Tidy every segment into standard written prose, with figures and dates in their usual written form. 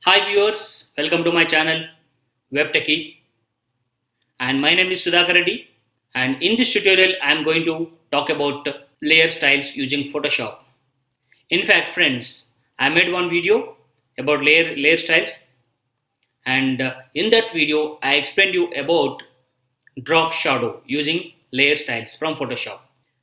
Hi viewers, welcome to my channel Web Techie, and my name is Sudhakar Reddy, and in this tutorial I am going to talk about layer styles using Photoshop. In fact friends, I made one video about layer styles, and in that video I explained you about drop shadow using layer styles from Photoshop.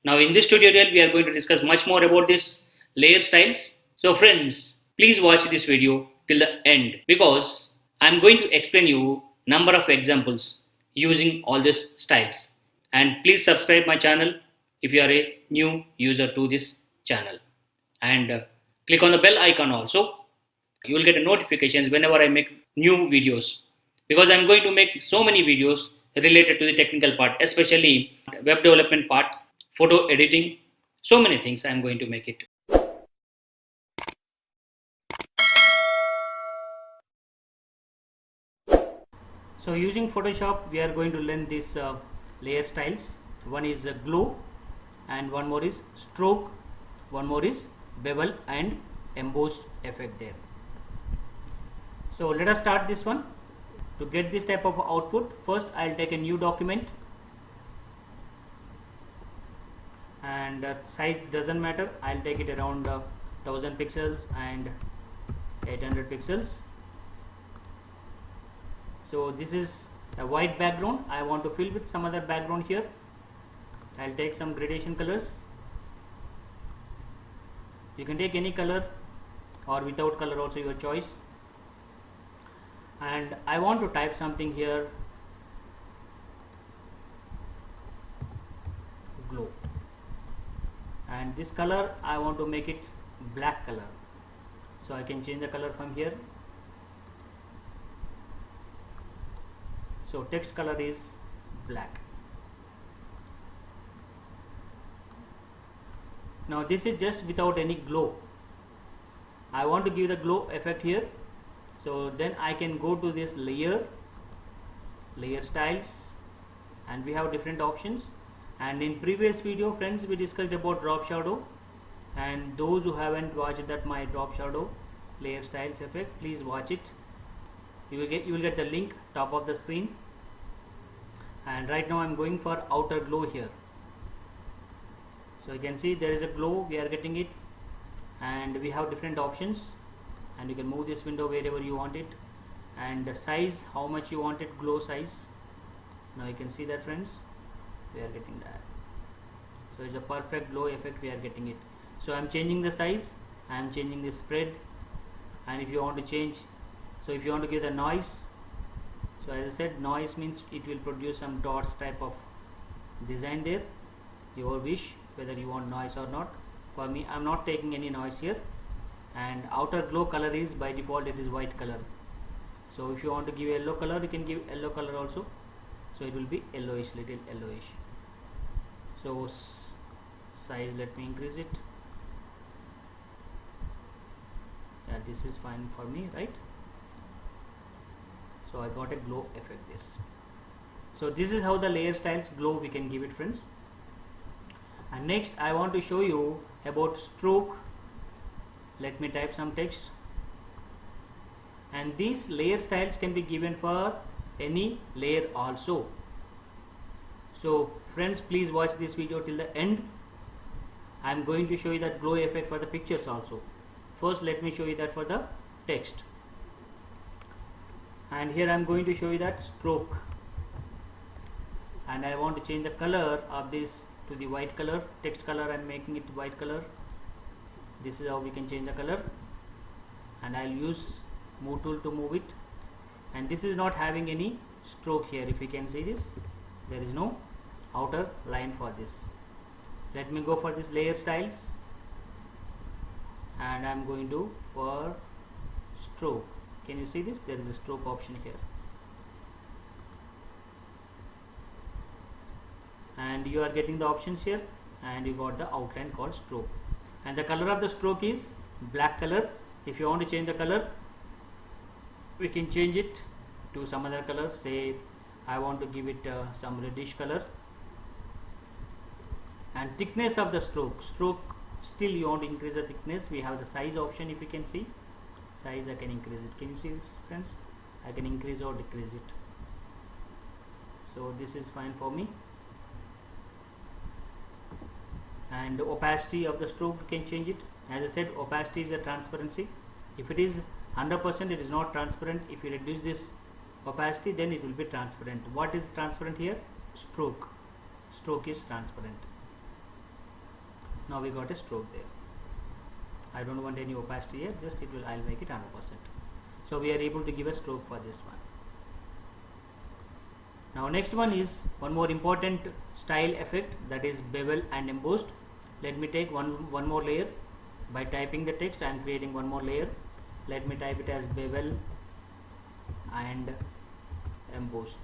Now in this tutorial we are going to discuss much more about this layer styles. So friends, please watch this video till the end because I am going to explain you number of examples using all these styles. And please subscribe my channel if you are a new user to this channel. And click on the bell icon also. You will get a notifications whenever I make new videos because I'm going to make so many videos related to the technical part, especially web development part, photo editing, so many things I'm going to make it. So using Photoshop we are going to learn these layer styles. One is glow and one more is stroke, one more is bevel and embossed effect there. So let us start this one. To get this type of output, first I'll take a new document, and size doesn't matter. I'll take it around 1000 pixels and 800 pixels. So this is a white background. I want to fill with some other background here. I'll take some gradation colors. You can take any color or without color also, your choice. And I want to type something here, glow, and this color I want to make it black color, so I can change the color from here. So text color is black. Now this is just without any glow. I want to give the glow effect here. So then I can go to this layer styles, and we have different options. And in previous video friends, we discussed about drop shadow, and those who haven't watched that my drop shadow layer styles effect, please watch it. You will get the link top of the screen. And right now I'm going for outer glow here. So you can see there is a glow, we are getting it, and we have different options. And you can move this window wherever you want it, and the size, how much you want it, glow size. Now you can see that friends, we are getting that. So it's a perfect glow effect, we are getting it. So I'm changing the size, I'm changing the spread, and if you want to change, so if you want to give the noise, so as I said, noise means it will produce some dots type of design there, your wish whether you want noise or not. For me, I'm not taking any noise here. And outer glow color is by default it is white color. So if you want to give yellow color, you can give yellow color also, so it will be yellowish, little yellowish. So size, let me increase it. Yeah, this is fine for me, right? So I got a glow effect this. So this is how the layer styles glow we can give it friends. And next I want to show you about stroke. Let me type some text. And these layer styles can be given for any layer also. So friends, please watch this video till the end. I am going to show you that glow effect for the pictures also. First let me show you that for the text. And here I am going to show you that stroke. And I want to change the color of this to the white color. Text color I am making it white color. This is how we can change the color, and I'll use move tool to move it. And this is not having any stroke here. If you can see this, there is no outer line for this. Let me go for this layer styles, and I'm going to for stroke. Can you see this? There is a stroke option here, and you are getting the options here, and you got the outline called stroke. And the color of the stroke is black color. If you want to change the color, we can change it to some other color. Say I want to give it some reddish color. And thickness of the stroke, still you want to increase the thickness, we have the size option. If you can see, Size I can increase it. Can you see this, friends? I can increase or decrease it. So this is fine for me. And opacity of the stroke, you can change it. As I said, opacity is a transparency. If it is 100%, it is not transparent. If you reduce this opacity, then it will be transparent. What is transparent here? Stroke. Stroke is transparent. Now we got a stroke there. I don't want any opacity here, just it will, I'll make it 100%. So we are able to give a stroke for this one. Now next one is one more important style effect, that is bevel and embossed. Let me take one more layer. By typing the text, I am creating one more layer. Let me type it as bevel and embossed.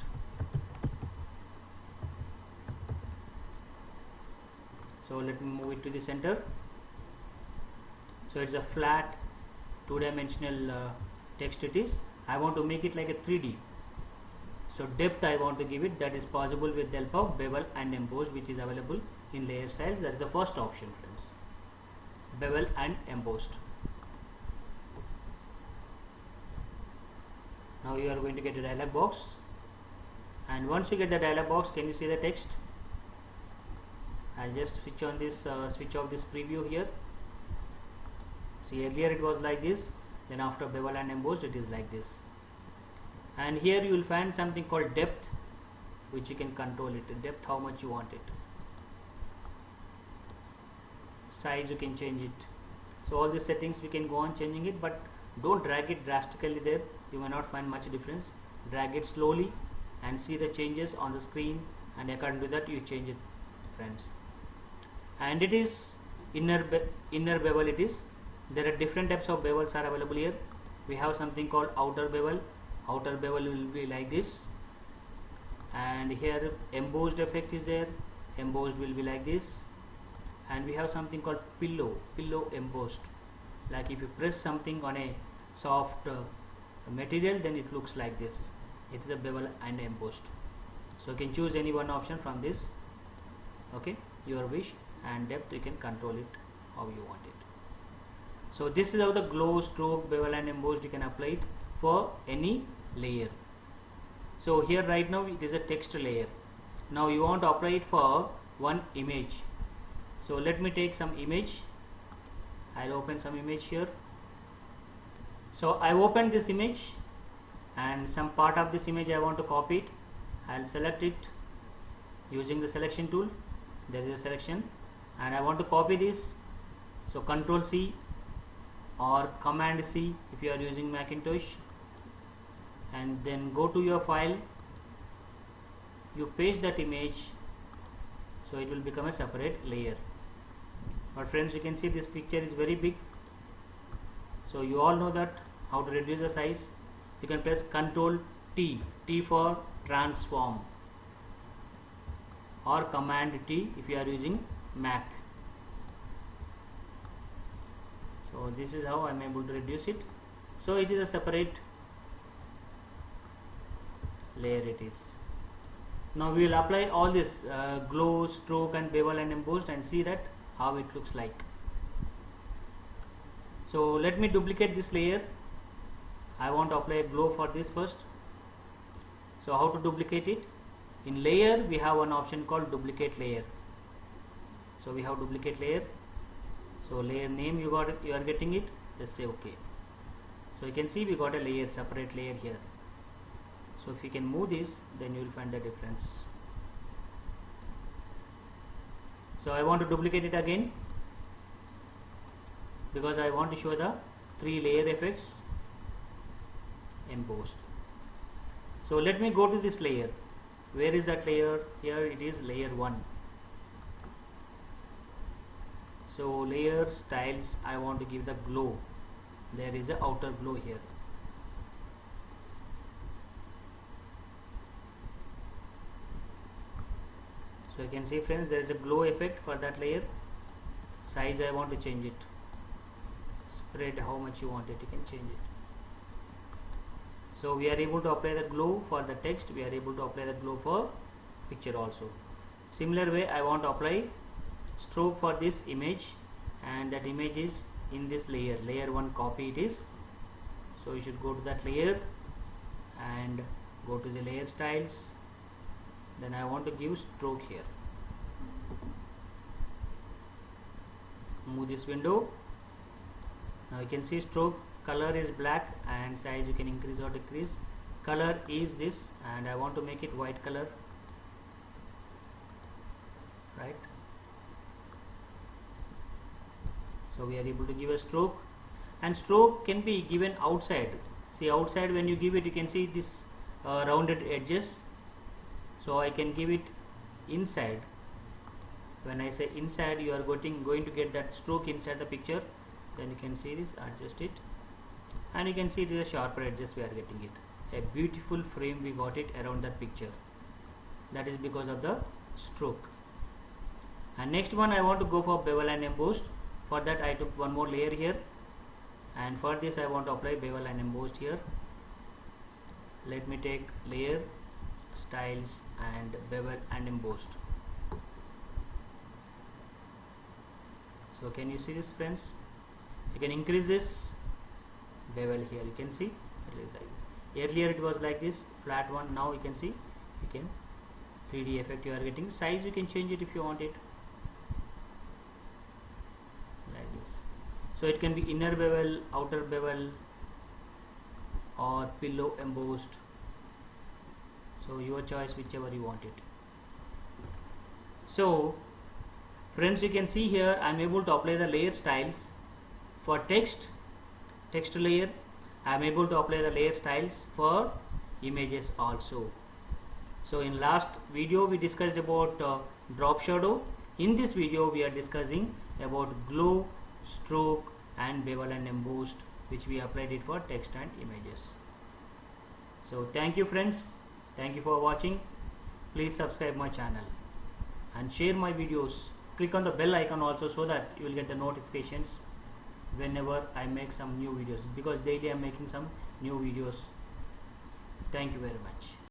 So let me move it to the center. So it's a flat two-dimensional text it is. I want to make it like a 3D. So depth I want to give it, that is possible with the help of bevel and embossed, which is available in layer styles. That is the first option, friends. Bevel and embossed. Now you are going to get a dialog box, and once you get the dialog box, can you see the text? I'll just switch on this switch off this preview here. See, earlier it was like this, then after bevel and embossed it is like this. And here you will find something called depth, which you can control it. Depth, how much you want it. Size, you can change it. So all these settings we can go on changing it, but don't drag it drastically there. You may not find much difference. Drag it slowly and see the changes on the screen, and according to that you change it, friends. And it is inner bevel it is. There are different types of bevels are available here. We have something called outer bevel. Outer bevel will be like this, and here embossed effect is there. Embossed will be like this, and we have something called pillow embossed. Like if you press something on a soft material, then it looks like this. It is a bevel and embossed. So you can choose any one option from this. Okay, your wish. And depth, you can control it how you want it. So this is how the glow, stroke, bevel and embossed you can apply it for any layer. So here right now it is a text layer. Now you want to apply it for one image. So let me take some image. I'll open some image here. So I opened this image, and some part of this image I want to copy it. I'll select it using the selection tool. There is a selection, and I want to copy this. So Control C or Command C if you are using Macintosh, and then go to your file, you paste that image, so it will become a separate layer. But friends, you can see this picture is very big, so you all know that how to reduce the size. You can press Control T for transform, or Command T if you are using Mac. So this is how I am able to reduce it. So it is a separate layer it is. Now we will apply all this glow, stroke and bevel and embossed, and see that how it looks like. So let me duplicate this layer. I want to apply a glow for this first. So how to duplicate it? In layer we have one option called duplicate layer. So we have duplicate layer. So layer name you are getting it, just say OK. So you can see we got a layer, separate layer here. So if you can move this, then you will find the difference. So I want to duplicate it again, because I want to show the 3 layer effects embossed. So let me go to this layer. Where is that layer? Here it is, layer 1. So layer styles, I want to give the glow. There is a outer glow here. So you can see, friends, there is a glow effect for that layer. Size I want to change it. Spread, how much you want it, you can change it. So we are able to apply the glow for the text. We are able to apply the glow for picture also. Similar way I want to apply stroke for this image, and that image is in this layer, layer 1 copy it is. So you should go to that layer and go to the layer styles. Then I want to give stroke here. Move this window. Now you can see stroke color is black and size you can increase or decrease. Color is this, and I want to make it white color, right? So we are able to give a stroke, and stroke can be given outside. See, outside when you give it, you can see this rounded edges. So I can give it inside. When I say inside, you are going to get that stroke inside the picture. Then you can see this, adjust it, and you can see it is a sharper edges we are getting it. A beautiful frame we got it around that picture. That is because of the stroke. And next one, I want to go for bevel and embossed. For that I took one more layer here, and for this I want to apply bevel and embossed here. Let me take layer, styles, and bevel and embossed. So can you see this, friends? You can increase this bevel here. You can see it is like this. Earlier it was like this flat one. Now you can see you can 3D effect you are getting. Size you can change it if you want it, like this. So it can be inner bevel, outer bevel, or pillow embossed. So your choice, whichever you want it. So friends, you can see here I am able to apply the layer styles for text layer. I am able to apply the layer styles for images also. So in last video we discussed about drop shadow. In this video we are discussing about glow, stroke, and bevel and embossed, which we applied it for text and images. So thank you, friends. Thank you for watching. Please subscribe my channel and share my videos. Click on the bell icon also, so that you will get the notifications whenever I make some new videos, because daily I am making some new videos. Thank you very much.